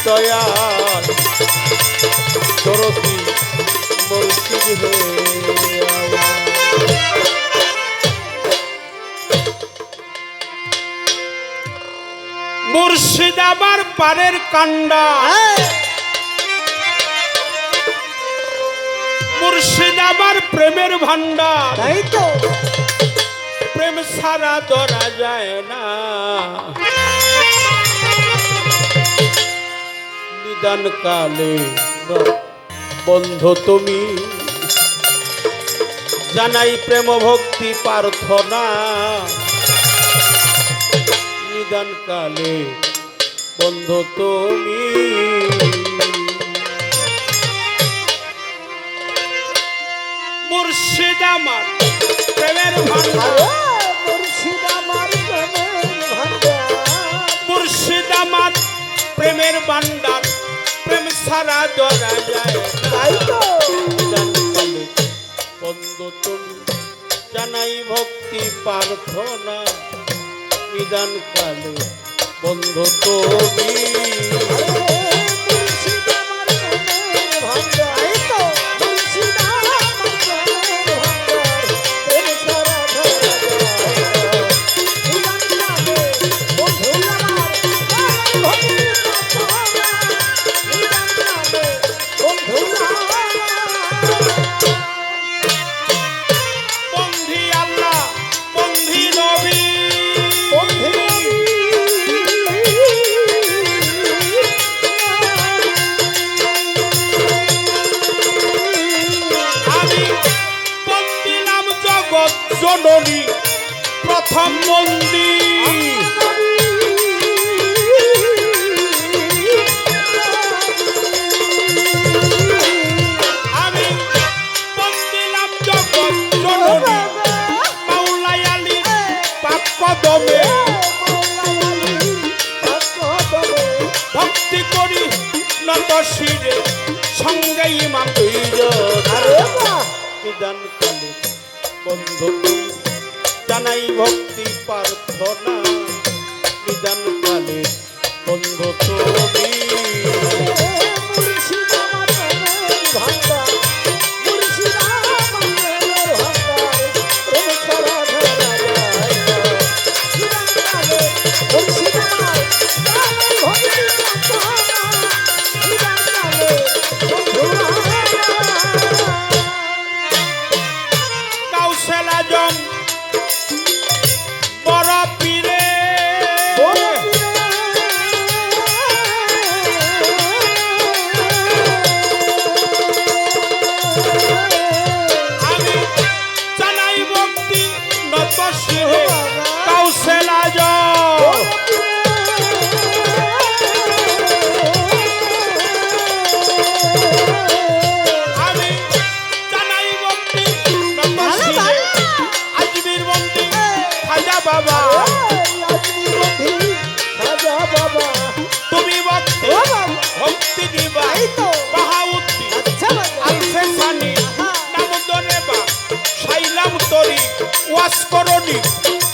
দয়াল দরদি মুর্শিদ হে মুর্শিদ আমার পারের কান্ডা মুর্শিদ আমার প্রেমের ভান্ডার তাই তো প্রেম সারা ধরা যায় না নিদান কালে বন্ধু তুমি জানাই প্রেম ভক্তি প্রার্থনা নিদান কালে বন্ধু তুমি মুর্শিদ আমার প্রেমের ভান্ডার মুর্শিদ আমার প্রেমের ভান্ডার মুর্শিদ আমার প্রেমের ভান্ডার প্রেম সারা ধরা যায় তাই তো বন্ধু তুমি জানাই ভক্তি প্রার্থনা নিদান কালে বন্ধু তুমি মুর্শিদ আমার প্রেমের ভান্ডার তাই তো মুর্শিদ আমার প্রেমের ভান্ডার প্রেম সারা ধরা যায় নিদান কালে বন্ধু আমার ভক্তি প্রার্থনা নিদান কালে বন্ধু বন্ধি আল্লাহ বন্ধি নবী আমি বন্দি নাম জগৎ জননী প্রথম বন্দি আমি বন্দি নাম জগৎ জননী মাওলাই আলী পাক কদমে ভক্তি করি নত শিরে সঙ্গে ইমাম দুইজন নিদান কালে বন্ধু জানাই ভক্তি প্রার্থনা নিদান কালে বন্ধু তুমি মুর্শিদ আমার প্রেমের ভান্ডার মুর্শিদ আমার প্রেমের ভান্ডার প্রেম সারা ধরা যায় নিদান কালে মুর্শিদ আমার প্রেমের ভক্তি প্রার্থনা নিদান কালে বন্ধু কাউসেল আজম বড় পীরে আমি জানাই ভক্তি নত শিরে কাউসেল আজম আমি জানাই ভক্তি নত শিরে আজমির বন্দি খাজা বাবা তুমি ভক্তি ভক্তি দিবা বাহাউদ্দিন আলফে সানি নাম দরেবা সাইলাম তরি ওয়াস করনি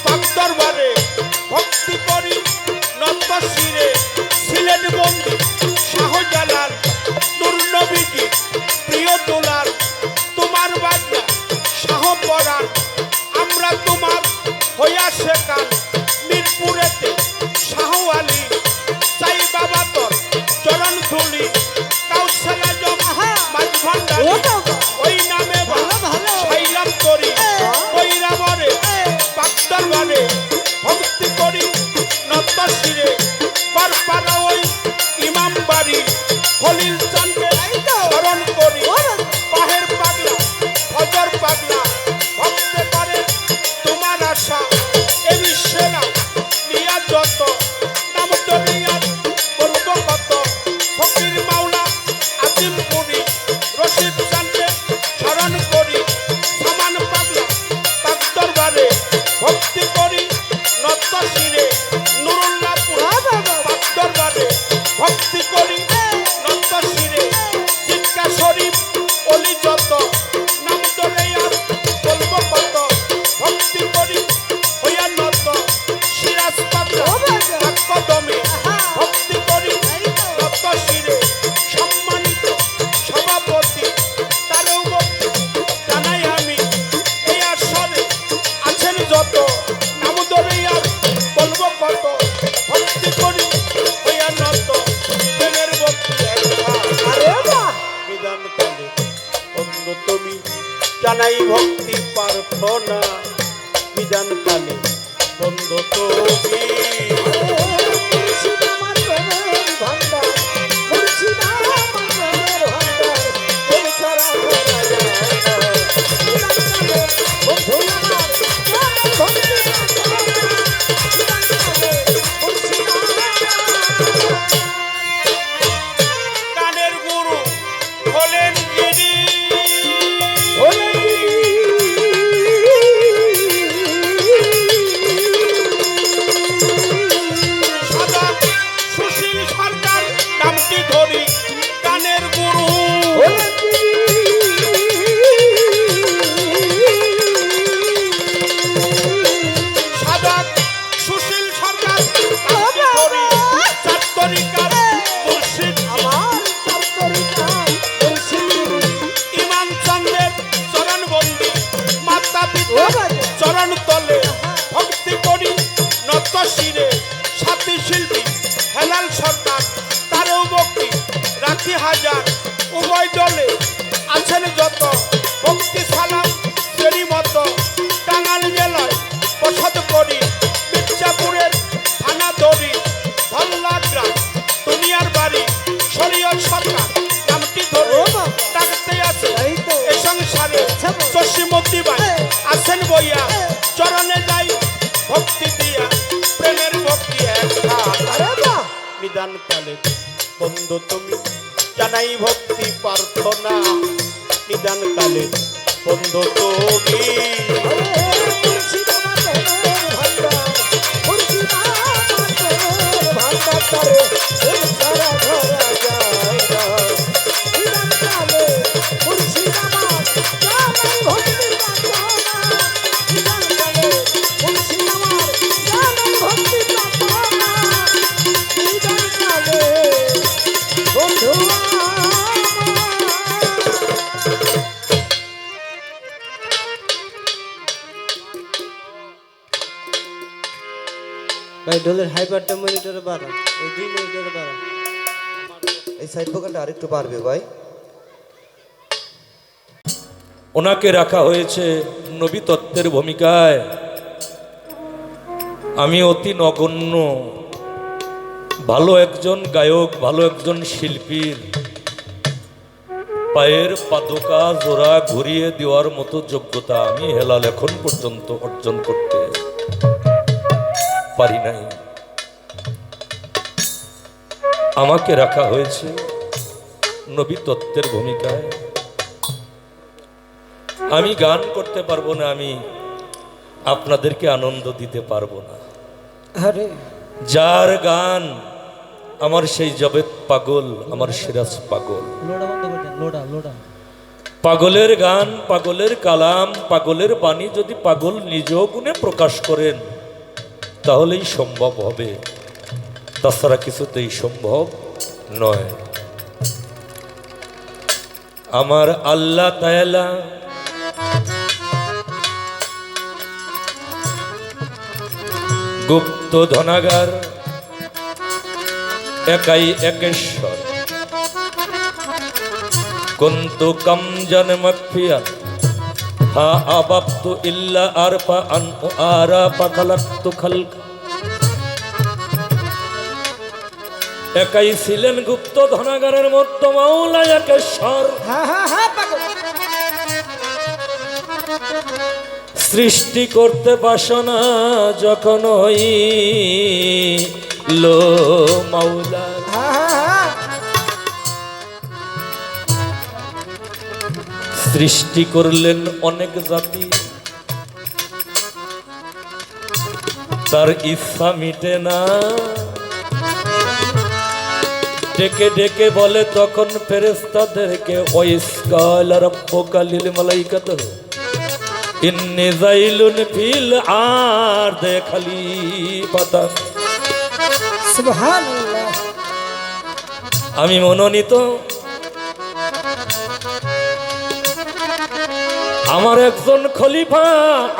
পাক দরবারে ভক্তি করি নত শিরে সিলেট বন্দি শাহজালাল নূর নবীজি প্রিয় দুলাল তোমার বাজনা শাহ পরাণ আমরা তোমার হইয়া শেখান মিরপুরেতে শাহ আলী চাই বাবা তোর চরণ ধুলি কাউসাল আজম মাঝ ভান্ডারী ওই নামে সাইলাম করি বৈরাবরে পাক দরবারে ভক্তি করি নত শিরে বারপাড়া ওই ইমাম বাড়ি খলিল চান্দে স্মরণ করি পাহের পাগলা ফজর পাগলা ভক্তে করে তোমার আশা এ বিশ্বে না নিয়া যত নাম দরিয়ার বলবো কত ফকির মাওলা আজিম পুরি রশিদ চান্দে স্মরণ করি সামান পাগলা পাক দরবারে ভক্তি করি নত শিরে নুরুল্লাহপুর পাক দরবারে ভক্তি করি নত শিরে জানাই ভক্তি প্রার্থনা বিধান কালে বন্ধ তুমি মুর্শিদ আমার প্রেমের ভান্ডার মুর্শিদ আমার প্রেমের ভান্ডার প্রেম ছাড়া ধরা যায় না বিধান কালে বন্ধু আমার জানাই ভক্তি প্রার্থনা বিধান কালে মুর্শিদ গানের গুরু হলেন গিরি সাদা সুশীল সরকার নামটি ধরি গানের গুরু সাদা সুশীল সরকার নামটি ধরি চাত্তরিকার মুর্শিদ আমার চারতরিকা মুর্শিদ ইমান চন্দ্রের চরণ বন্দি মাতা ও পিতা বাবা চরণ তলে ভক্তি করি নত শিরে সাথী শিল্পী হেলাল সরকার তারেও ভক্তি রাখি হাজার উভয় দলে আছেন যত ভক্তি সালাম ফেরি মতো টাঙ্গাল জেলায় বসত করি মির্জাপুরের থানা দড়ি ধল্লা গ্রাম দুনিয়ার বাড়ি শরীয়ত সরকার নামটি ধরে ও বাবা। ডাকতে আছে এই তো। এই সংসারে আচ্ছা বাবা। চশিমতি ভাই আছেন বইয়া চরণে যাই ভক্তি দিয়া প্রেমের ভক্তি একটা আরে বাহ বিধান কালে বন্ধু তুমি জানাই ভক্তি প্রার্থনা নিদান কালে বন্ধু তুমি মুর্শিদ আমার প্রেমের ভান্ডার মুর্শিদ আমার প্রেমের ভান্ডার তারে প্রেম ছাড়া ধরা যায় না বিধান কালে মুর্শিদ আমার জানাই ভক্তি প্রার্থনা বিধান কালে মুর্শিদ আমার জানাই ভক্তি প্রার্থনা বিধান কালে বন্ধু ভাই ডোলের হাইপারটা মনিটরে বাড়া এই 2 মনিটরে বাড়া এই সাইড পোকাটা আরেকটু পারবে ভাই ওনাকে রাখা হয়েছে নবী তত্ত্বের ভূমিকায়। আমি অতি নগণ্য ভালো একজন গায়ক, ভালো একজন শিল্পীর পায়ের পাদুকা জোড়া ঘুরিয়ে দেওয়ার মতো যোগ্যতা আমি হেলাল এখন পর্যন্ত অর্জন করতে পারি নাই। আমাকে রাখা হয়েছে নবী তত্ত্বের ভূমিকায়। আমি গান করতে পারবো না, আমি আপনাদেরকে আনন্দ দিতে পারবো না। আরে যার গান আমার সেই জবেদ পাগল, আমার সিরাজ পাগল। লোডা বন্ধ করে দেন, লোডা লোডা পাগলের গান, পাগলের কালাম, পাগলের বাণী যদি পাগল নিজ গুণে প্রকাশ করেন তাহলেই সম্ভব হবে, তাছাড়া কিছুতেই সম্ভব নয়। আমার আল্লাহ তাআলা গুপ্ত ধনাগার, একাই একেশ্বর। কুন্তু কামজান মাকফিয়া হা আবাবতু ইল্লা আরফা আন আরা পাখালাক্তু খালক। একাই ছিলেন গুপ্ত ধনাগারের মধ্যে মাওলা একেশ্বর। পাগল সৃষ্টি করতে বাসনা যখন হইল মাওলা, সৃষ্টি করলেন অনেক জাতি, তার ইচ্ছা মিটে না। ডেকে ডেকে বলে তখন ফেরেশতাদেরকে ওয়াইসকাল রাব্বুকা লিল মালাইকাতি ইন্নী যাইলুন ফিল আরদি খলিফাতা। সুবহানাল্লাহ আমি মনোনীত, আমার একজন খলিফা,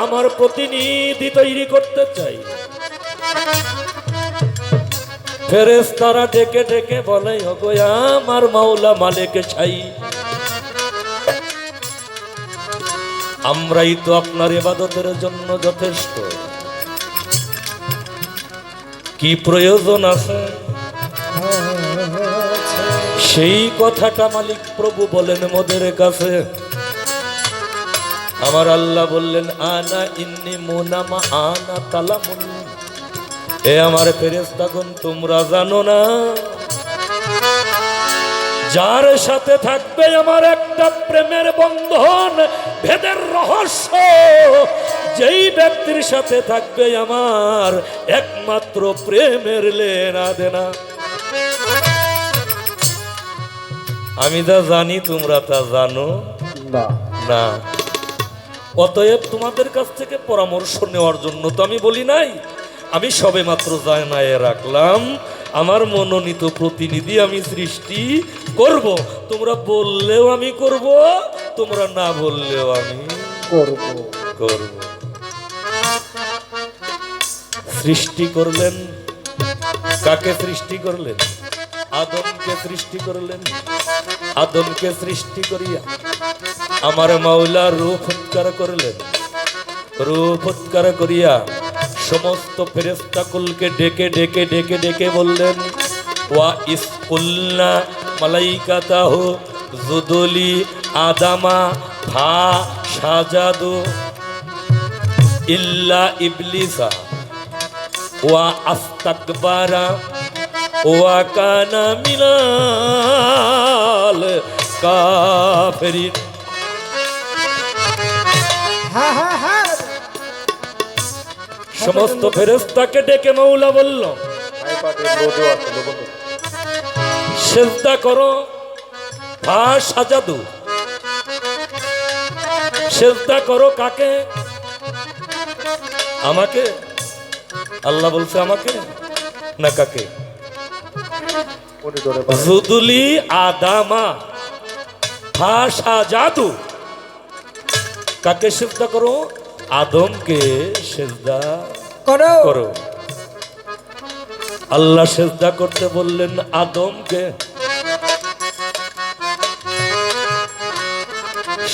আমার প্রতিনিধি তৈরি করতে চাই। ফেরেশতারা ডেকে ডেকে বলে ওগো আমার মাওলা মালিক ছাই, আমরাই তো আপনার ইবাদতের জন্য যথেষ্ট। কি প্রয়োজন আছে সেই কথাটা মালিক প্রভু বলেন মোদের কাছে। আমার আল্লাহ বললেন আনা ইন্নি মুনামা আনা তালামুন, এ আমার ফেরেশতাগণ তোমরা জানো না যার সাথে থাকবে আমার একটা প্রেমের বন্ধন, ভেদের রহস্য, যেই ব্যক্তির সাথে থাকবে আমার একমাত্র প্রেমের লেনা দেনা। আমি তা জানি তোমরা তা জানো না। অতএব তোমাদের কাছ থেকে পরামর্শ নেওয়ার জন্য তো আমি বলি নাই, আমি সবে মাত্র জানায়ে রাখলাম আমার মনোনীত প্রতিনিধি আমি সৃষ্টি করব। তোমরা বললেও আমি করব, তোমরা না বললেও আমি করব। সৃষ্টি করলেন কাকে? সৃষ্টি করলেন আদমকে। সৃষ্টি করলেন আদমকে। সৃষ্টি করিয়া আমার মাওলা রূপ উৎকার করলেন। রূপ উৎকার করিয়া সমস্ত ফেরেশতাকুলকে ডেকে ডেকে ডেকে ডেকে বললেন ওয়া ইসকুল্না মালাইকাতাহু যুদুলি আদামা ফা সাজাদু ইল্লা ইবলিসা ওয়া আস্তাকবারা ওয়া কানা মিনাল কাফিরিন। সমস্ত ফেরেশতাকে ডেকে মাওলা বলল সিজদা করো। ফা সাজাদু, সিজদা করো কাকে? আমাকে। আল্লাহ বলছে আমাকে না কাকে? যুদুলি আদামা ফা সাজাদু, কাকে সিজদা করো? আদমকে সিজদা করো। আল্লাহ সিজদা করতে বললেন আদমকে।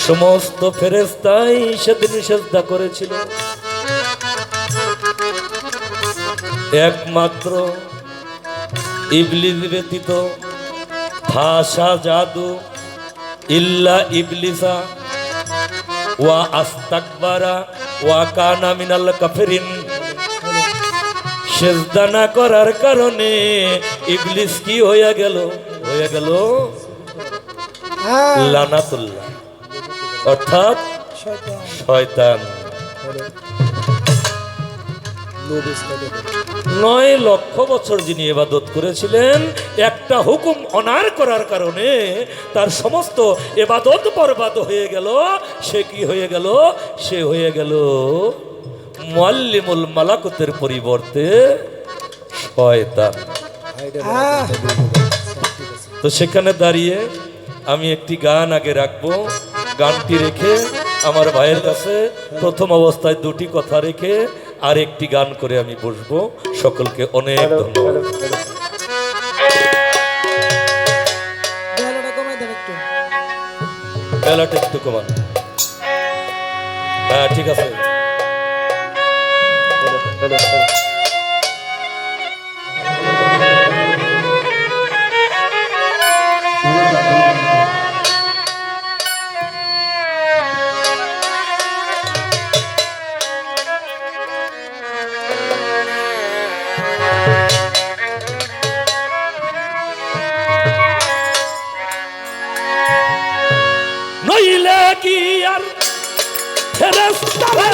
সমস্ত ফেরেশতাই সেদিন সিজদা করেছিল, একমাত্র ইবলিস ব্যতীত। ভাষা জাদু ইল্লা ইবলিসা ওয়া আস্তাকবারা ওয়া কানা মিনাল কাফিরিন। সিজদা না করার কারণে ইবলিস কি হয়ে গেল? হয়ে গেল লানাতুল্লাহ, অর্থাৎ শয়তান। 9 লক্ষ বছর যিনি ইবাদত করেছিলেন, একটা হুকুম অনার করার কারণে তার সমস্ত ইবাদত বরবাদ হয়ে গেল। সে কি হয়ে গেল? সে হয়ে গেল মুআল্লিমুল মালাকুতের পরিবর্তে শয়তান। তো সেখানে দাঁড়িয়ে আমি একটি গান আগে রাখবো। গানটি রেখে আমার ভাইয়ের কাছে প্রথম অবস্থায় 2টি কথা রেখে আর একটি গান করে আমি বসবো। সকলকে অনেক ধন্যবাদ। বেলাটা একটু কমান। হ্যাঁ ঠিক আছে। নইলে কি আর ফেরেশতারা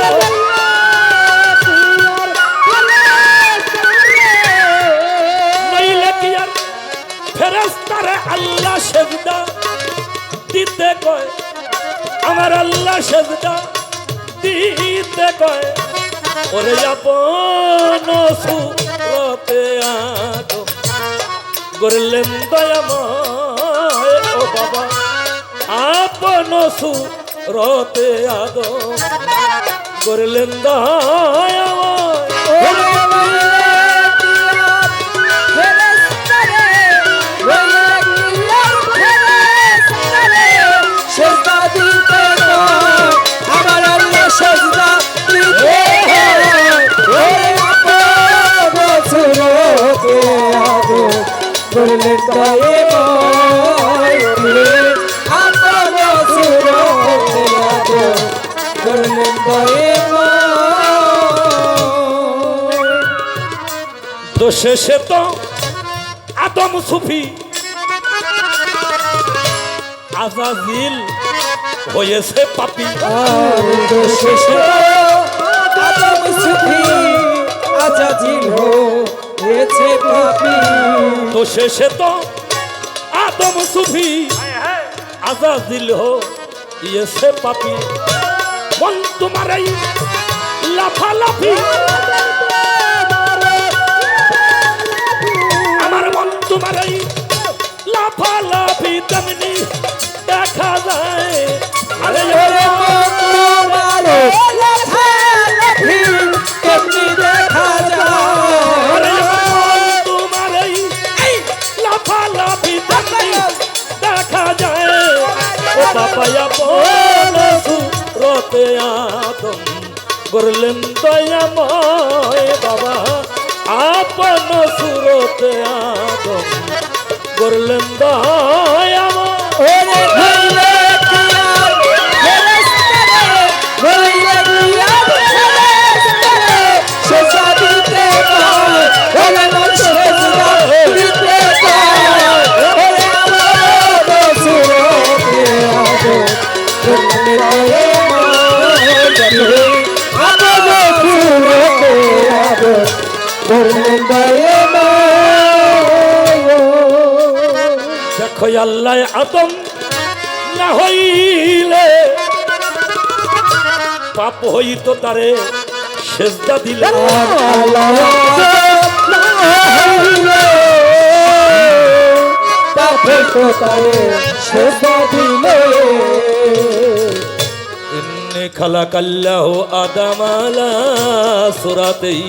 ফেরেশতারে আল্লাহ সেজদা দিতে কয়। আমার আল্লাহ সেজদা দিতে কয়। ওরে আপন সুরতে আদম গড়লেন দয়াময়। ও বাবা আপন সুরতে আদম গড়লেন দয়াময়। আমার করলেন দয়াময় আপন সুরতে আদর করলেন দয়াময়। তো শেষে তো আদম সুফি আজাজিল হয়েছে পাপি। শেষে আদম সুফি আজাজিল হয়েছে পাপী। তো শেষে তো আদম সুফি আজাজিল হয়েছে পাপি। মন তোমার এই লাফালাফি, আমার মন তোমার এই লাফালাফি তেমনি দেখা যায়। আরে কেমনি দেখা যায় আরে তোমার এই লাফালাফি তেমনি দেখা যায়। ও বাবায়া বলসু রতে আদম করলেন দয়াময় বাবা আপন সুরতে আদম করলেন দয়াময়। ওরে ভইলে কিয়ার ফেরেশতারে ভইলে কিয়ার ফেরেশতারে সেজদা দিতে পায় ওরে মন সেজদা দিতে পায় ওরে আমার সুরতে আদর করলেন দয়াময় আপন সুরতে আদর করলেন দয়াময়। দেখো আল্লাহ আদম না হইলে পাপ হইত তারে সেজদা দিলে। ইন্নে খালাকাল্লাহু আদম আলা সুরাতেই,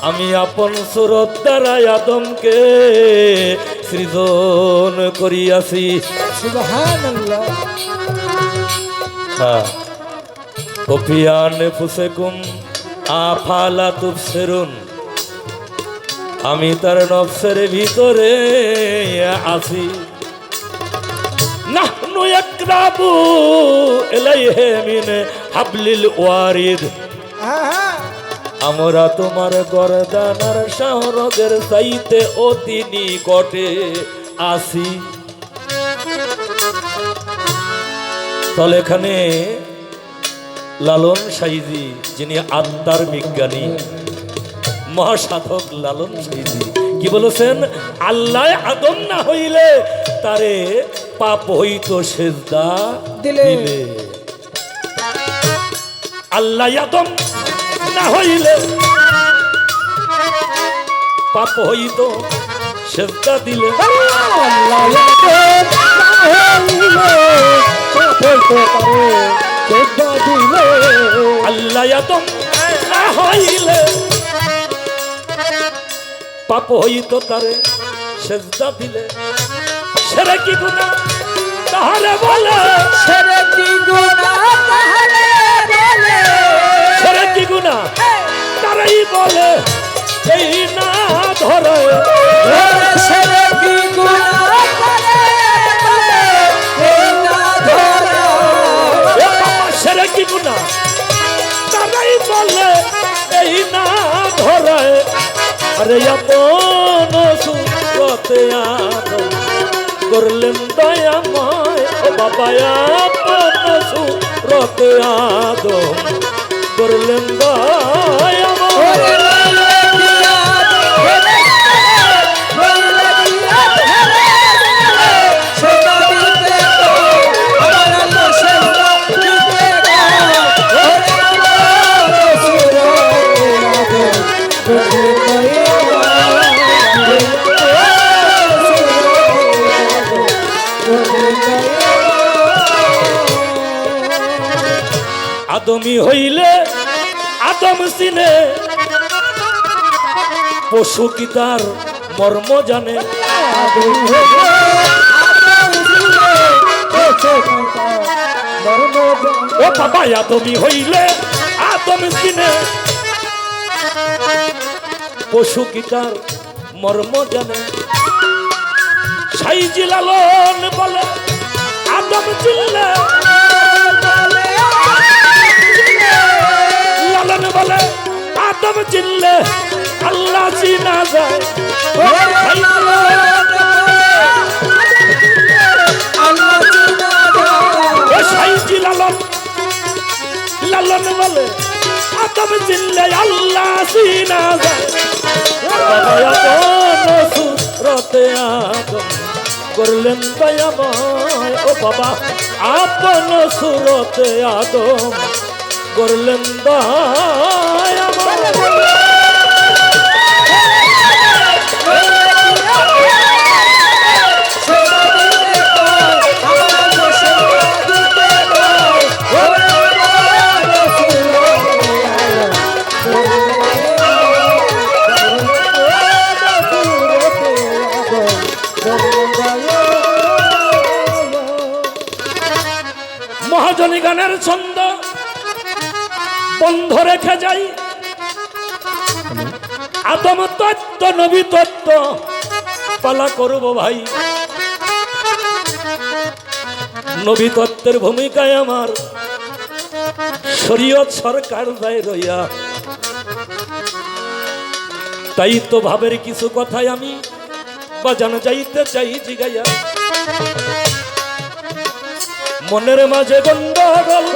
আমি আপন সুরত দ্বারা আদমকে সৃজন করিয়াছি। সুবহানাল্লাহ। কফিয়ান ফুসেকুম আফালা তুবসিরুন, আমি তার নফসের ভিতরে আছি। নাহনু ইয়াকরাবু ইলাইহি মিন হাবলিল ওয়ারিদ, আমরা তোমার গরদানার শাহরগের চাইতে অতি নিকটে আসি। তাহলে এখানে লালন সাইজি যিনি আত্মার বিজ্ঞানী মহাসাধক লালন সাইজি কি বলেছেন? আল্লাহ আদম না হইলে তারে পাপ হইতো সেজদা দিলে। আল্লাহ আদম না হইলে পাপ হইতো সেজদা দিলে। আল্লাহ আদম না হইলে পাপ হইতো তারে সেজদা দিলে। সেরে কি গুনাহ তাহারে বলে, সেরে কি গুনাহ তাহারে বলে, সেরে কি গুনাহ তারাই বলে এই না ধরে। সেরে কি গুনাহ তাহারে বলে এই না ধরে। এ বাবা সেরে কি গুনাহ তারাই বলে এই না ধরে। আরে আপন সুরতে আদম করলেন দয়াময়। ও বাবা আপন সুরতে আদম করলেন দয়াময়। আদমি হইলে আদম চিনে, পশু কি তার মর্ম জানে। ও বাবা আদমি হইলে আদম চিনে, পশু কি তার মর্ম জানে। সাইজি লালন বলে আদম চিল্লে, লালন বলে আদম চিল্লে আল্লাহ চিনা যায়। সাইজি লালন, লালন বলে আদম চিল্লে আল্লাহ চিনা যায়। সুরতে আদম করলেন দয়াময়, ও বাবা আপন সুরতে আদম করলেন দয়াময়। মহাজনী গানের ছন্দ বন্ধ রেখে যাই। আদম তত্ত্ব নবী তত্ত্ব পালা করব ভাই। নবী তত্ত্বের ভূমিকায় আমার শরীয়ত সরকার যায় রইয়া। তাই তো ভাবের কিছু কথাই আমি বাজানো যাইতে চাই জিগাইয়া। মনের মাঝে গন্ডগোল,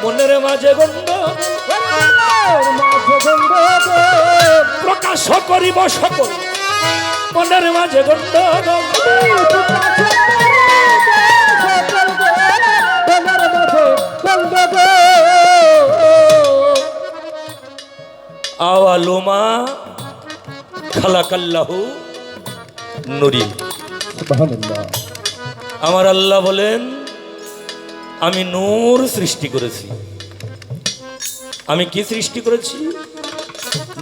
মনের মাঝে গন্ডগোল প্রকাশ করিব সকল, মনের মাঝে গন্ডগোল। আওয়ালুমা খালাকাল্লাহু নুরি। আমার আল্লাহ বলেন আমি নূর সৃষ্টি করেছি। আমি কি সৃষ্টি করেছি?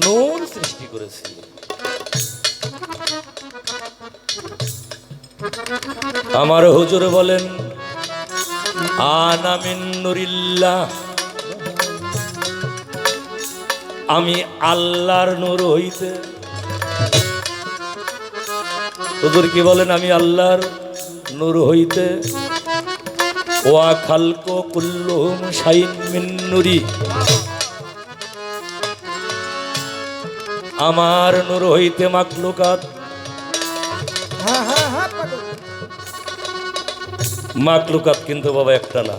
নূর সৃষ্টি করেছি। আমার হুজুর বলেন আনা মিন নূরিল্লাহ, আমি আল্লাহর নূর হইতে। হুজুর কি বলেন? আমি আল্লাহর নূর হইতে। ওয়া খালকু কুল্লুহুম শাইন মিন নূরি, আমার নূর হইতে মাখলুকাত। মাখলুকাত কিন্তু বাবা একটা না।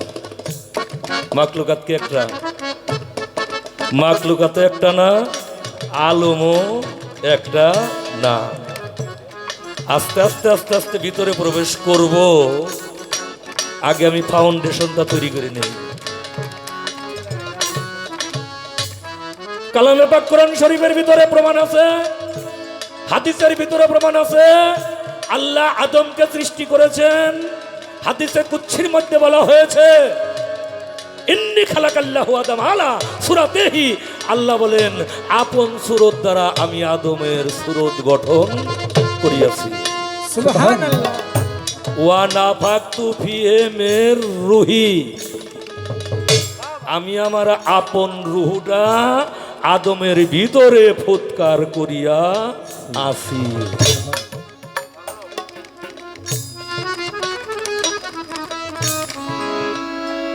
মাখলুকাত কি একটা? মাখলুকাত একটা না, আলমও একটা না। আস্তে আস্তে আস্তে আস্তে ভিতরে প্রবেশ করব। আগে আমি ফাউন্ডেশনটা তৈরি করে নেই। কালামে পাক কোরআন শরীফের ভিতরে প্রমাণ আছে, হাদিসের ভিতরে প্রমাণ আছে আল্লাহ আদমকে সৃষ্টি করেছেন। হাদিসে কুদসির মধ্যে বলা হয়েছে ইন্নী খালাকাল্লাহু আদম আলা সূরাতিহি। আল্লাহ বলেন আপন সূরত দ্বারা আমি আদমের সূরত গঠন করিয়াছি। সুবহানাল্লাহ। ওয়া নাফাকতু ফিহি মির রূহি, আমি আমার আপন রূহটা আদমের ভিতরে ফুৎকার করিয়া আসি।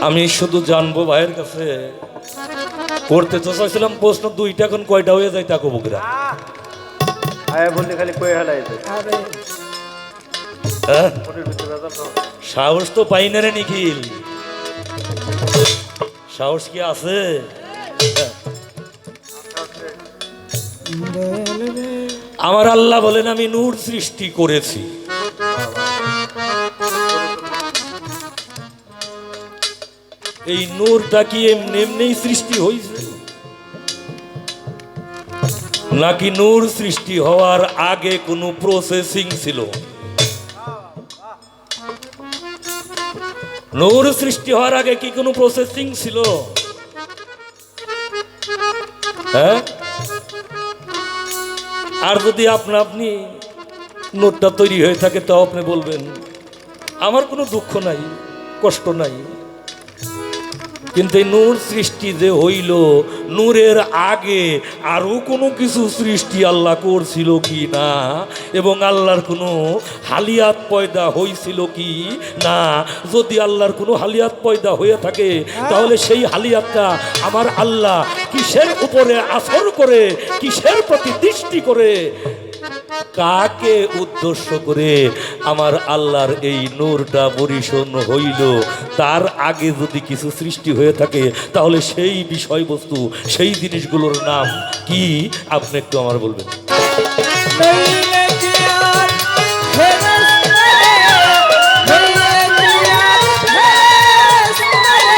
আমি শুধু জানবো ভাইয়ের কাছে, করতে তো চাইছিলাম প্রশ্ন দুইটা, এখন কয়টা হয়ে যায় তা কব কিরা? বললে খালি কয়ে হেলাই হ্যাঁ? সাহস তো পাই না রে নিখিল, সাহস কি আছে? আমার আল্লাহ বলেন আমি নূর সৃষ্টি করেছি। এই নূরটা কি এমনি এমনি সৃষ্টি হয়েছে, নাকি নূর সৃষ্টি হওয়ার আগে কোনো প্রসেসিং ছিল? নূর সৃষ্টি হওয়ার আগে কি কোনো প্রসেসিং ছিল? হ্যাঁ? আর যদি আপনি নূরটা তৈরি হয়ে থাকে তাও আপনি বলবেন আমার কোনো দুঃখ নাই, কষ্ট নাই। কিন্তু এই নূর সৃষ্টি যে হইল, নূরের আগে আরো কোনো কিছু সৃষ্টি আল্লাহ করছিল কি না, এবং আল্লাহর কোনো হালিয়াত পয়দা হয়েছিল কি না। যদি আল্লাহর কোনো হালিয়াত পয়দা হয়ে থাকে, তাহলে সেই হালিয়াতটা আমার আল্লাহ কিসের উপরে আসর করে, কিসের প্রতি দৃষ্টি করে, কাকে উদ্দেশ্য করে আমার আল্লাহর এই নূরটা বরিশন হইল, তার আগে যদি কিছু সৃষ্টি হয়ে থাকে, তাহলে সেই বিষয়বস্তু, সেই জিনিসগুলোর নাম কি আপনি একটু আমার বলবেন। নইলে কি আর ফেরেশতা রে, নইলে কি আর ফেরেশতা রে,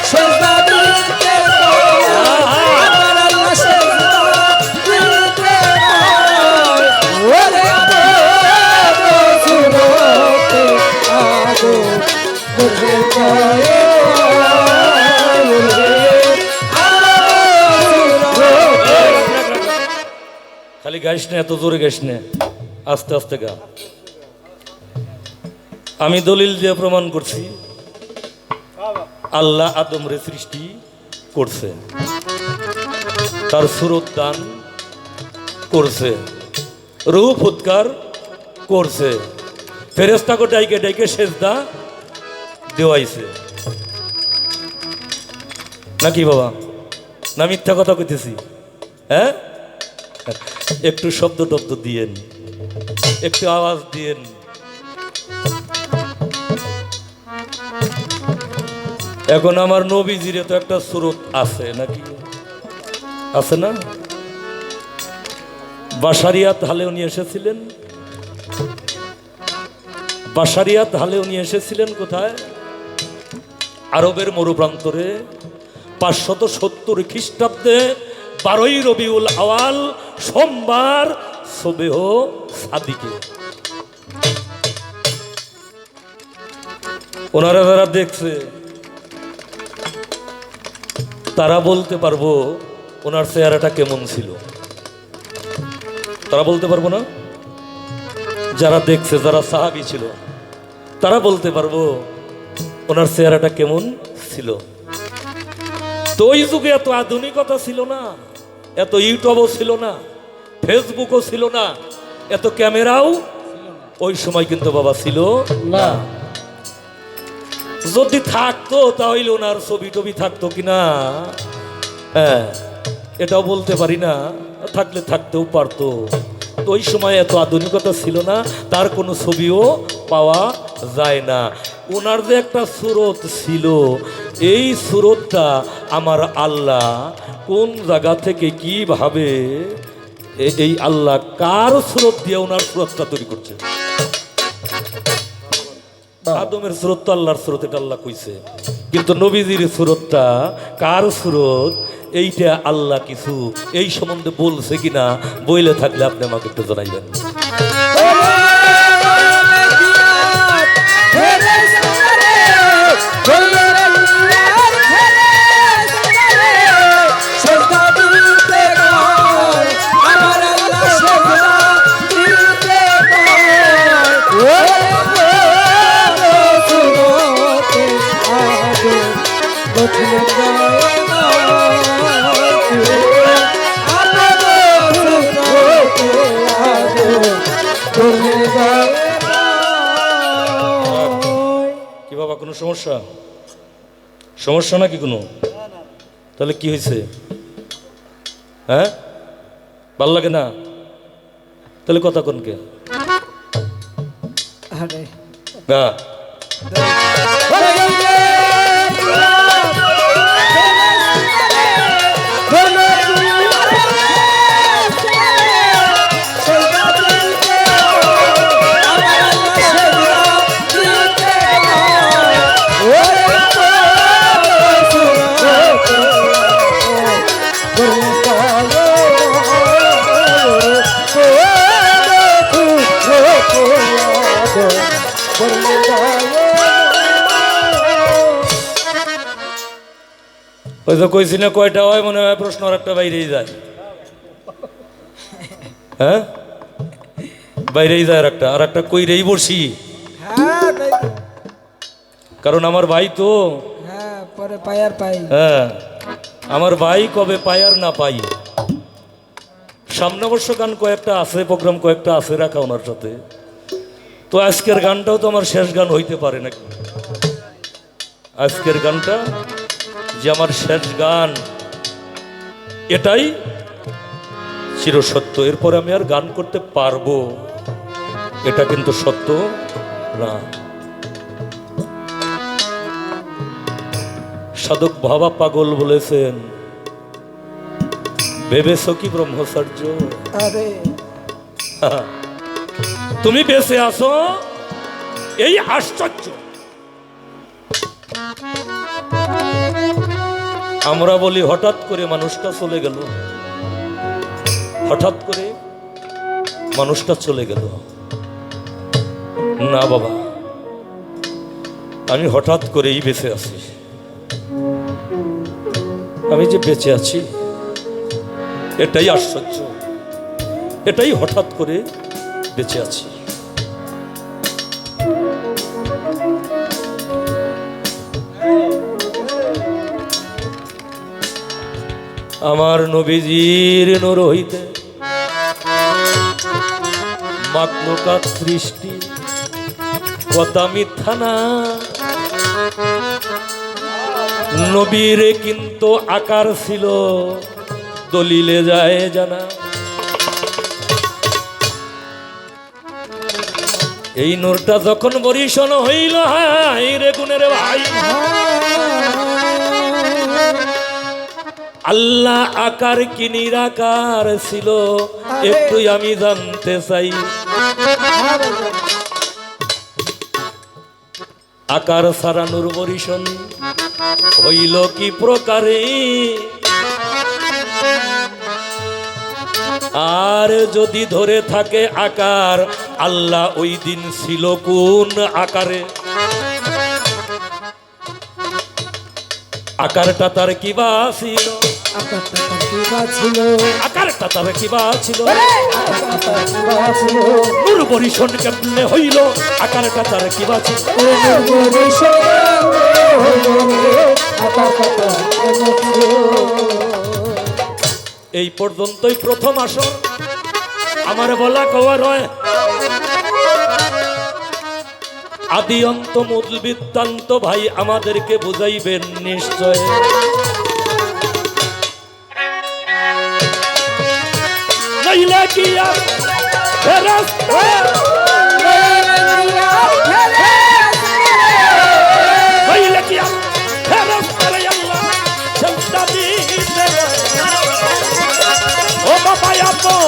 সেজদা দিতে পারে, আমার আল্লাহ সেজদা দিতে পারে। ওরে আপন সুরতে আগো বুঝে যায়, খালি গাইস না, এত জোরে গাইস না, আস্তে আস্তে গা। আমি দলিল দিয়ে প্রমাণ করছি আল্লাহ আদমরে সৃষ্টি করছে, তার সুরত দান করছে, রূপ উৎকার করছে, ফেরেশতাকে ডাইকে ডাইকে সেজদা দেওয়াইছে। নাকি বাবা, না মিথ্যা কথা কইতেছি? হ্যাঁ, একটু শব্দ টব্দ দিয়েন, একটু আওয়াজ দিয়েন। এখন আমার নবীজির তো একটা সুরত আছে নাকি, আছে না? বাশারিয়াত হালে উনি এসেছিলেন, বাশারিয়াত হালে উনি এসেছিলেন কোথায়? আরবের মরুপ্রান্তরে 570 খ্রিস্টাব্দে 12ই রবিউল আওয়াল সোমবার সবেহ সাদিকে। ওনারা যারা দেখছে তারা বলতে পারবো ওনার চেহারাটা কেমন ছিল, তারা বলতে পারবো না? যারা দেখছে, যারা সাহাবী ছিল, তারা বলতে পারবো ওনার চেহারাটা কেমন ছিল। তো ওই যুগে এত আধুনিকতা ছিল না, এত ইউটিউবও ছিল না, ফেসবুকও ছিল না, এত ক্যামেরাও ওই সময় কিন্তু বাবা ছিল না। যদি থাকতো তাহলে ওনার ছবি টবি থাকতো কিনা, হ্যাঁ, এটাও বলতে পারি না, থাকলে থাকতেও পারতো। তো ওই সময় এত আধুনিকতা ছিল না, তার কোনো ছবিও পাওয়া যায় না। ওনার যে একটা সুরত ছিল, এই সুরতটা আমার আল্লাহ কোন জায়গা থেকে কিভাবে, এই আল্লাহ কার সুরত দিয়ে ওনার সুরতটা তৈরি করছে। আদমের সুরত তো আল্লাহর সুরত, এটা আল্লাহ কইছে, কিন্তু নবীজির সুরতটা কার সুরত, এইটা আল্লাহ কিছু এই সম্বন্ধে বলছে কিনা, বইলে থাকলে আপনি আমাকে একটু জানাইবেন। কি বাবা, কোনো সমস্যা? সমস্যা নাকি কোনো? তাহলে কি হয়েছে? হ্যাঁ, ভাল লাগে না? তাহলে কথা কোনকে? না, ওই তো কইছি না কয়টা হয়, মনে হয় প্রশ্ন আর একটা বাইরেই যায়। হ্যাঁ, বাইরেই যায় আর একটা কইরেই বসি, হ্যাঁ, কারণ আমার ভাই তো হ্যাঁ, পরে পাই আর পাই। হ্যাঁ, আমার ভাই কবে পাই আর না পাই। সামনে অবশ্য গান কয়েকটা আছে, প্রোগ্রাম কয়েকটা আছে রাখা ওনার সাথে। তো আজকের গানটাও তো আমার শেষ গান হইতে পারে না। আজকের গানটা যে আমার শেষ গান, এটাই চিরসত্য। এরপরে আমি আর গান করতে পারবো, এটা কিন্তু সত্য না। সাধক বাবা পাগল বলেছেন, ভেবেছ কি ব্রহ্মচর্য? আরে তুমি বেঁচে আছো এই আশ্চর্য। আমরা বলি হঠাৎ করে মানুষটা চলে গেল, হঠাৎ করে মানুষটা চলে গেল। না বাবা, আমি হঠাৎ করেই বেঁচে আছি। আমি যে বেঁচে আছি এটাই আশ্চর্য, এটাই হঠাৎ করে বেঁচে আছি। আমার নবীজির নূর হইতে মাকলুকাত সৃষ্টি, কথা মিথ্যা না। নবীর কিন্তু আকার ছিল, দলিলে যায় জানা। এই নূরটা যখন বরিশন হইল, হাই রে গুণের ভাই, আল্লাহ আকার কি নিরাকার ছিল একটু আমি জানতে চাই। আকার সারা নূর বরিশন হইল কি প্রকারে, আর যদি ধরে থাকে আকার, আল্লাহ ওই দিন ছিল কোন আকারে? আকারটা তার কিবা ছিল, আকারটা তার কিবা ছিল, আকারটা তার কিবা ছিল। আকারটা তার কিবা ছিল, নূর বরিশন কেমনে হইল, আকারটা তার কিবা ছিল। এই পর্যন্তই প্রথম আসর। আমার বলা কওয়ার হয়, আদি অন্ত মূল বৃত্তান্ত ভাই আমাদেরকে বুঝাইবেন নিশ্চয়। নইলে কি আর ফেরেশতা, নইলে কি আর ফেরেশতারে আল্লাহ সেজদা দিতে। ও বাবা আপন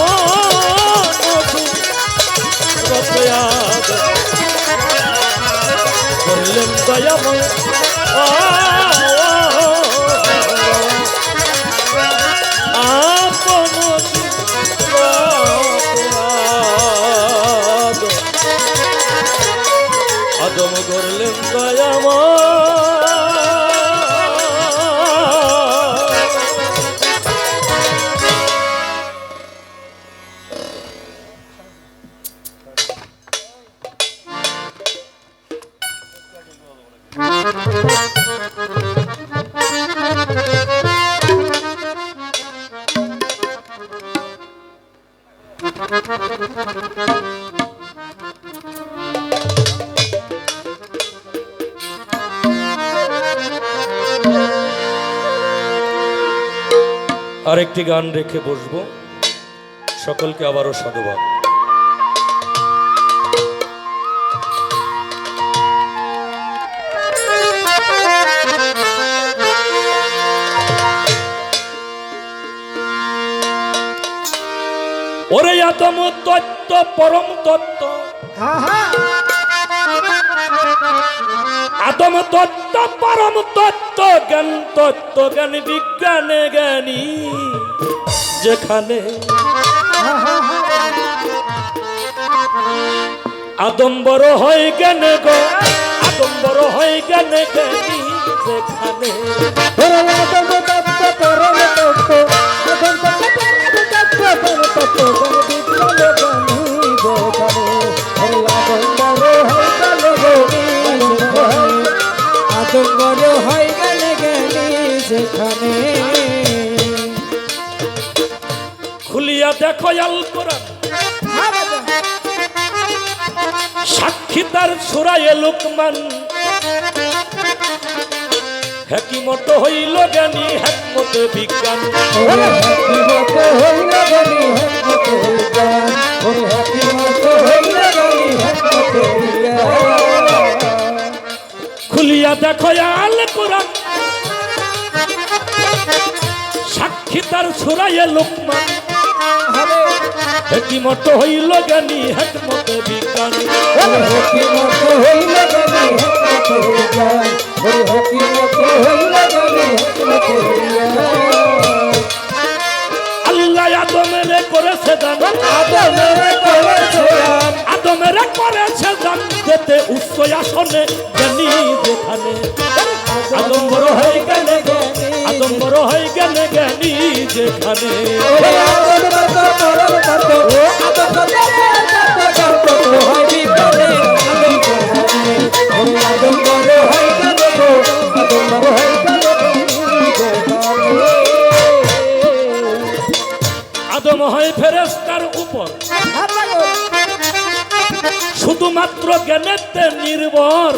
রতয়াদ করলেন দয়াময়, আপন আদম করলেন দয়াময়। আরেকটি গান রেখে বসবো। সকলকে আবারও সাধুবাদ। ওরে আদম তত্ত্ব পরম তত্ত্ব, আদম তত্ত্ব পরম তত্ত্ব, জ্ঞান তত্ত্ব জ্ঞান বিজ্ঞানে জ্ঞানী যেখানে। আদম বড় হয় জ্ঞানে গো, আদম বড় হয় জ্ঞানে জ্ঞানী যেখানে। আদম বড় হয় গেলে জ্ঞানী দেখো আল কোরআন সাক্ষী তার সূরায়ে লুকমান হিকমত হইল জ্ঞানী হিকমত বিজ্ঞান হিকমত হইল জ্ঞানী হিকমত বিজ্ঞান ওরে হিকমত হইল জ্ঞানী হিকমত বিজ্ঞান খুলিয়া দেখো আল কোরআন সাক্ষী তার সূরায়ে লুকমান হিকমত হইল জ্ঞানী হিকমত বিজ্ঞান হিকমত হইল জ্ঞানী হিকমত বিজ্ঞান ওরে হিকমত হইল জ্ঞানী হিকমত বিজ্ঞান আল্লাহ আদমেরে করেছে দান আদমেরে করেছে দান আদমেরে করেছে দান যেতে উচ্চ আসনে জ্ঞানী যেখানে আদম বড় হয়ে গেলে আদম বড় হয়ে গেলে জ্ঞানী যেখানে ওরে আদম কত পরম কত আদম কত হয় বিজ্ঞানে আদম কোরআনে ওরে আদম বড় হয় গেল আদম বড় হয় গেল আদম হয় ফেরেশতার উপর শুধুমাত্র জ্ঞানেতে নির্ভর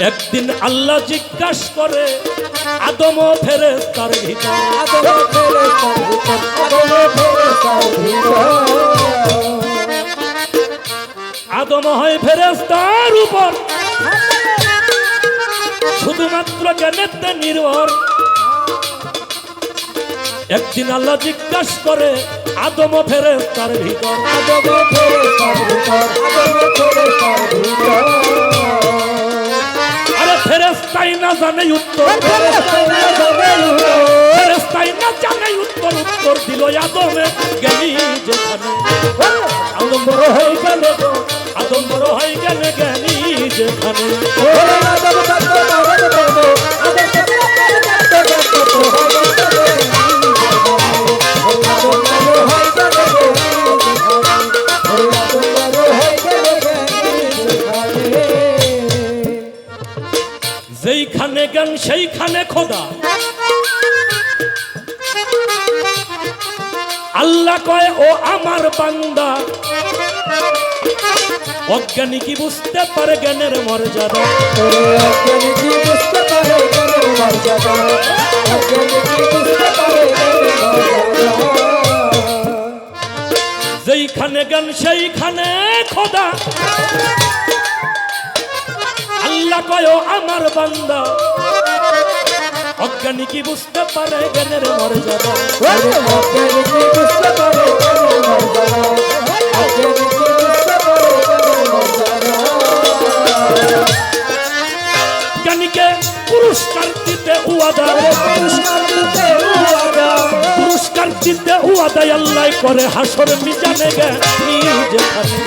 একদিন আল্লাহ জিজ্ঞাসা করে আদম ও ফেরেশতার ভিতর আদম ফেরেশতার ভিতর আদম ফেরেশতার ভিতর আদম হয় ফেরেশতার উপর শুধুমাত্র জ্ঞানেতে নির্ভর একদিন আল্লাহ জিজ্ঞাসা করে আদম ও ফেরেশতার ভিতর আদম ফেরেশতার ভিতর আদম ফেরেশতার ভিতর আরে ফেরেশতাই না জানে উত্তর ফেরেশতাই না জানে ফেরেশতাই না জানে উত্তর উত্তর দিল আদমে জ্ঞানী যেখানে আদম বড় হয়ে গেল আদম বড় হয়ে গেল জ্ঞানী যেখানে ওরে আদম কত পরম কত আদম কত যেইখানে জ্ঞান সেইখানে খোদা আল্লাহ কয় ও আমার বান্দা অজ্ঞানী কি বুঝতে পারে জ্ঞানের মর্যাদা অজ্ঞানী কি বুঝতে পারে জ্ঞানের মর্যাদা অজ্ঞানী কি বুঝতে পারে জ্ঞানের মর্যাদা যেইখানে জ্ঞান সেইখানে খোদা আল্লাহ কয় ও আমার বান্দা অজ্ঞানী কি বুঝতে পারে জ্ঞানের মর্যাদা অজ্ঞানী কি বুঝতে পারে জ্ঞানের মর্যাদা অজ্ঞানী কি বুঝতে পারে জ্ঞানের মর্যাদা জ্ঞানীকে পুরস্কার দিতে উয়াদা পুরস্কার দিতে উয়াদা পুরস্কার দিতে উয়াদা আল্লাহ করে হাসর মিজানে জ্ঞানী যেখানে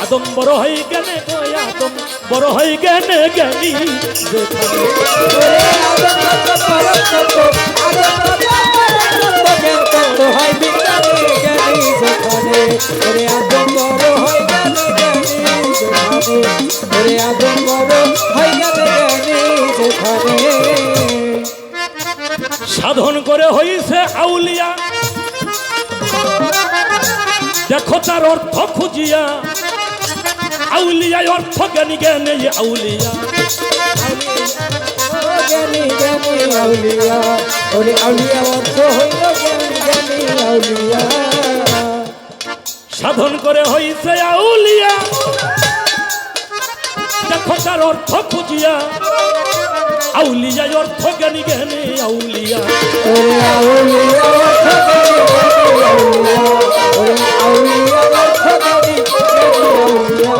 আদম বড় হয়ে গেলে আদম বড় হয়ে গেলে জ্ঞানী যেখানে আদম কত পরম কত আদম কত হয় বিজ্ঞানী জ্ঞানী যেখানে ওরে আদম বড় হয় গেল জ্ঞানী যেখানে ওরে আদম বড় হয় গেল জ্ঞানী যেখানে সাধন করে হইছে আউলিয়া দেখো তার অর্থ খুঁজিয়া আউলিয়ায় অর্থ জ্ঞানী জ্ঞানে আউলিয়া জ্ঞানী জ্ঞানী আউলিয়া ওরে আউলিয়া অর্থ হইল জ্ঞানী জ্ঞানী আউলিয়া সাধন করে হইছে আউলিয়া দেখো তার অর্থ খুঁজিয়া আউলিয়ায় অর্থ জ্ঞানী জ্ঞানে আউলিয়া ওরে আউলিয়া অর্থ জ্ঞানী ওরে আউলিয়া অর্থ জ্ঞানী আউলিয়া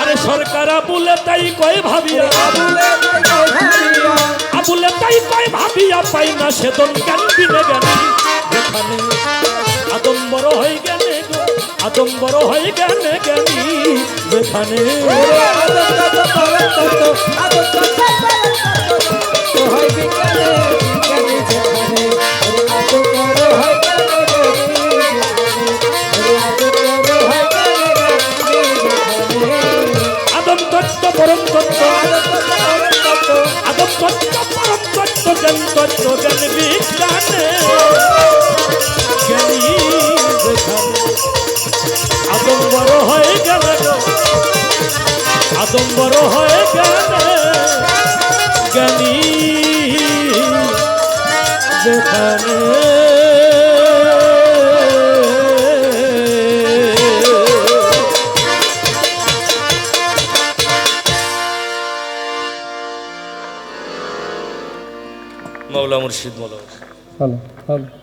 আরে সরকার আবুলে তাই কয় ভাবিয়া আবুলে তাই কয় ভাবিয়া পাই না সেদন জ্ঞান বিনে জ্ঞানী যেখানে আদম বড় হয়ে গেলে আদম বড় হয়ে গেলে জ্ঞানী যেখানে আদম তত্ত্ব পরম তত্ত্ব আদম তত্ত্ব পরম তত্ত্ব জ্ঞান বিজ্ঞানে মাওলা মুর্শিদ মাওলা হ্যালো হ্যালো